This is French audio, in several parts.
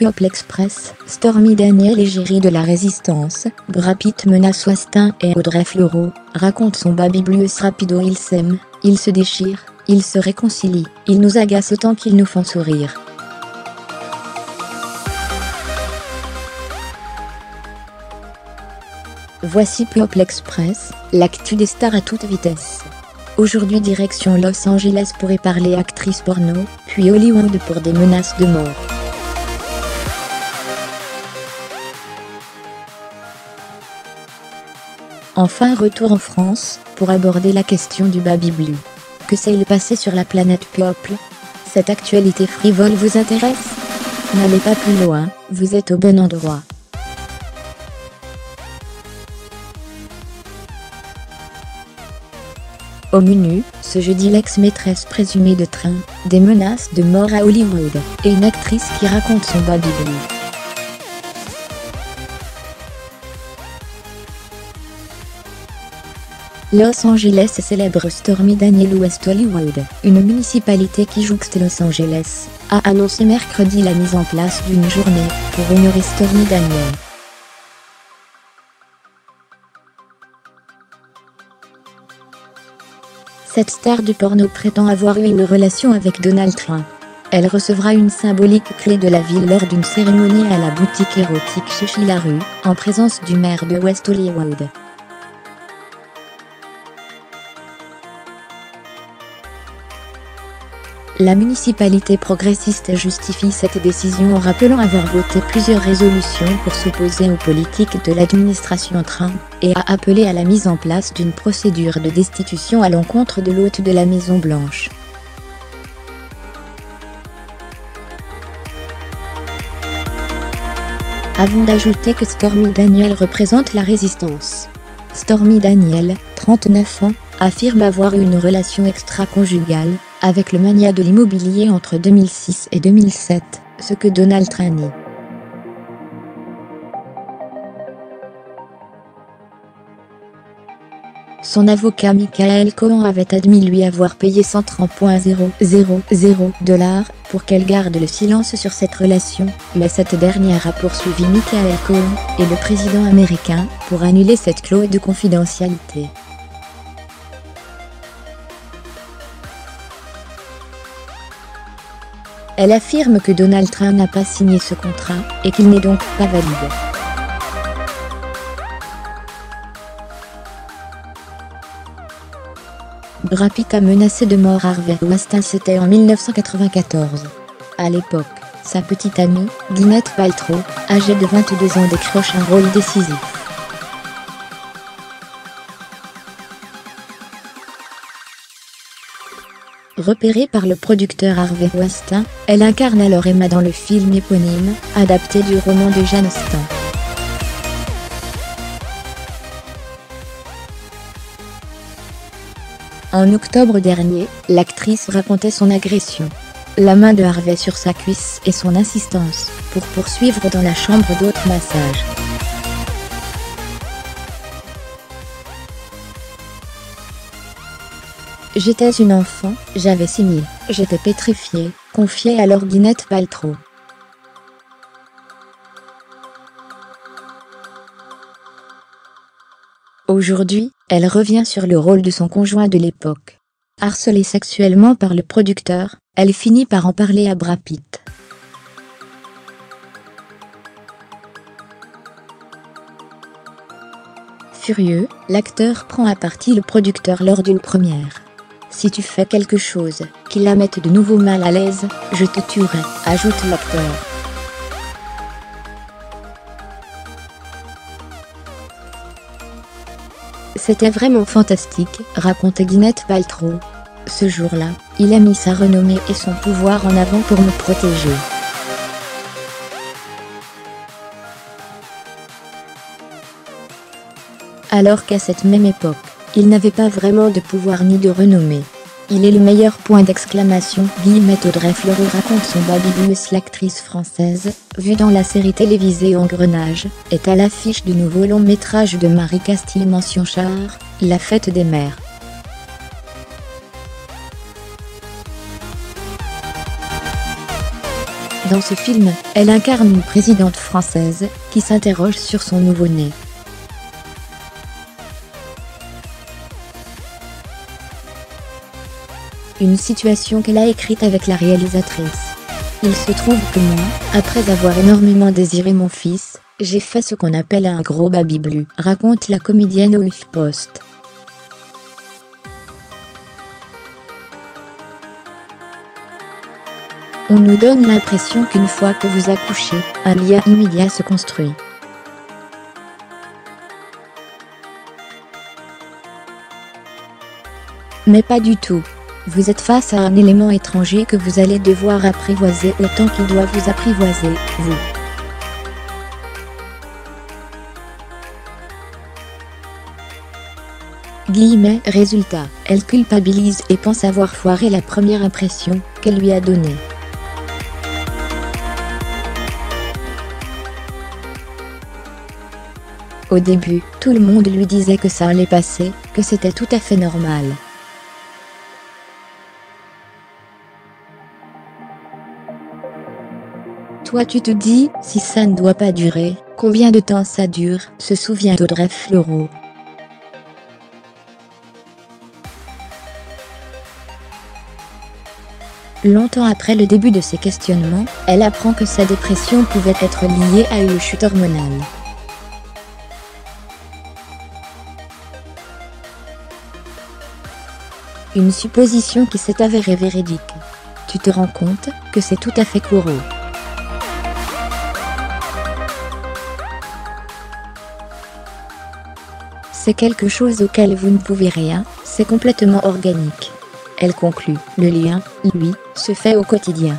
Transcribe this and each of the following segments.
People Express, Stormy Daniels égérie de la résistance, Brad Pitt menace Weinstein et Audrey Fleurot, raconte son baby blues rapido. Ils s'aiment, ils se déchirent, ils se réconcilient, ils nous agacent autant qu'ils nous font sourire. Voici People Express, l'actu des stars à toute vitesse. Aujourd'hui direction Los Angeles pour y parler actrice porno, puis Hollywood pour des menaces de mort. Enfin retour en France, pour aborder la question du baby blue. Que s'est-il passé sur la planète People? Cette actualité frivole vous intéresse? N'allez pas plus loin, vous êtes au bon endroit. Au menu, ce jeudi l'ex-maîtresse présumée de train, des menaces de mort à Hollywood, et une actrice qui raconte son baby blue. Los Angeles célèbre Stormy Daniels. West Hollywood, une municipalité qui jouxte Los Angeles, a annoncé mercredi la mise en place d'une journée pour honorer Stormy Daniels. Cette star du porno prétend avoir eu une relation avec Donald Trump. Elle recevra une symbolique clé de la ville lors d'une cérémonie à la boutique érotique chez Sheila Rue, en présence du maire de West Hollywood. La municipalité progressiste justifie cette décision en rappelant avoir voté plusieurs résolutions pour s'opposer aux politiques de l'administration Trump, et a appelé à la mise en place d'une procédure de destitution à l'encontre de l'hôte de la Maison-Blanche. Avant d'ajouter que Stormy Daniels représente la résistance. Stormy Daniels, 39 ans, affirme avoir eu une relation extra-conjugale avec le magnat de l'immobilier entre 2006 et 2007, ce que Donald Trump nie. Son avocat Michael Cohen avait admis lui avoir payé 130,000 $ pour qu'elle garde le silence sur cette relation, mais cette dernière a poursuivi Michael Cohen et le président américain pour annuler cette clause de confidentialité. Elle affirme que Donald Trump n'a pas signé ce contrat, et qu'il n'est donc pas valide. Brad Pitt a menacé de mort Harvey Weinstein. C'était en 1994. À l'époque, sa petite amie, Gwyneth Paltrow, âgée de 22 ans, décroche un rôle décisif. Repérée par le producteur Harvey Weinstein, elle incarne alors Emma dans le film éponyme, adapté du roman de Jane Austen. En octobre dernier, l'actrice racontait son agression. La main de Harvey sur sa cuisse et son insistance pour poursuivre dans la chambre d'autres massages. J'étais une enfant, j'avais signé, j'étais pétrifiée, confiait alors Gwyneth Paltrow. Aujourd'hui, elle revient sur le rôle de son conjoint de l'époque. Harcelée sexuellement par le producteur, elle finit par en parler à Brad Pitt. Furieux, l'acteur prend à partie le producteur lors d'une première. Si tu fais quelque chose qui la mette de nouveau mal à l'aise, je te tuerai, ajoute l'acteur. C'était vraiment fantastique, raconte Gwyneth Paltrow. Ce jour-là, il a mis sa renommée et son pouvoir en avant pour me protéger. Alors qu'à cette même époque, il n'avait pas vraiment de pouvoir ni de renommée. Il est le meilleur point d'exclamation. Audrey Fleurot raconte son baby blues. L'actrice française, vue dans la série télévisée Engrenage, est à l'affiche du nouveau long métrage de Marie Castille mention Char, La fête des mères. Dans ce film, elle incarne une présidente française qui s'interroge sur son nouveau-né. Une situation qu'elle a écrite avec la réalisatrice. Il se trouve que moi, après avoir énormément désiré mon fils, j'ai fait ce qu'on appelle un gros baby blue, raconte la comédienne au HuffPost. On nous donne l'impression qu'une fois que vous accouchez, un lien immédiat se construit. Mais pas du tout. Vous êtes face à un élément étranger que vous allez devoir apprivoiser autant qu'il doit vous apprivoiser, vous. Résultat, elle culpabilise et pense avoir foiré la première impression qu'elle lui a donnée. Au début, tout le monde lui disait que ça allait passer, que c'était tout à fait normal. Toi tu te dis, si ça ne doit pas durer, combien de temps ça dure, se souvient Audrey Fleurot. Longtemps après le début de ses questionnements, elle apprend que sa dépression pouvait être liée à une chute hormonale. Une supposition qui s'est avérée véridique. Tu te rends compte que c'est tout à fait courant. C'est quelque chose auquel vous ne pouvez rien, c'est complètement organique. Elle conclut, le lien, lui, se fait au quotidien.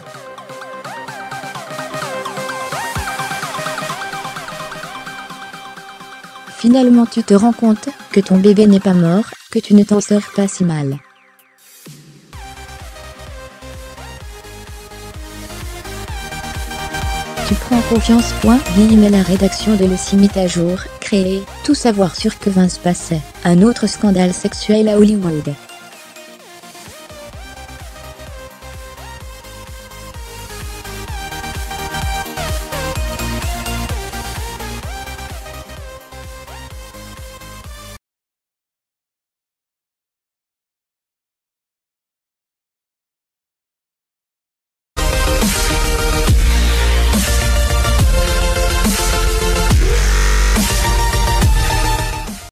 Finalement tu te rends compte que ton bébé n'est pas mort, que tu ne t'en sors pas si mal. Tu prends confiance. La rédaction de Le Sim mit à jour, créé, tout savoir sur Kevin Spacey, un autre scandale sexuel à Hollywood.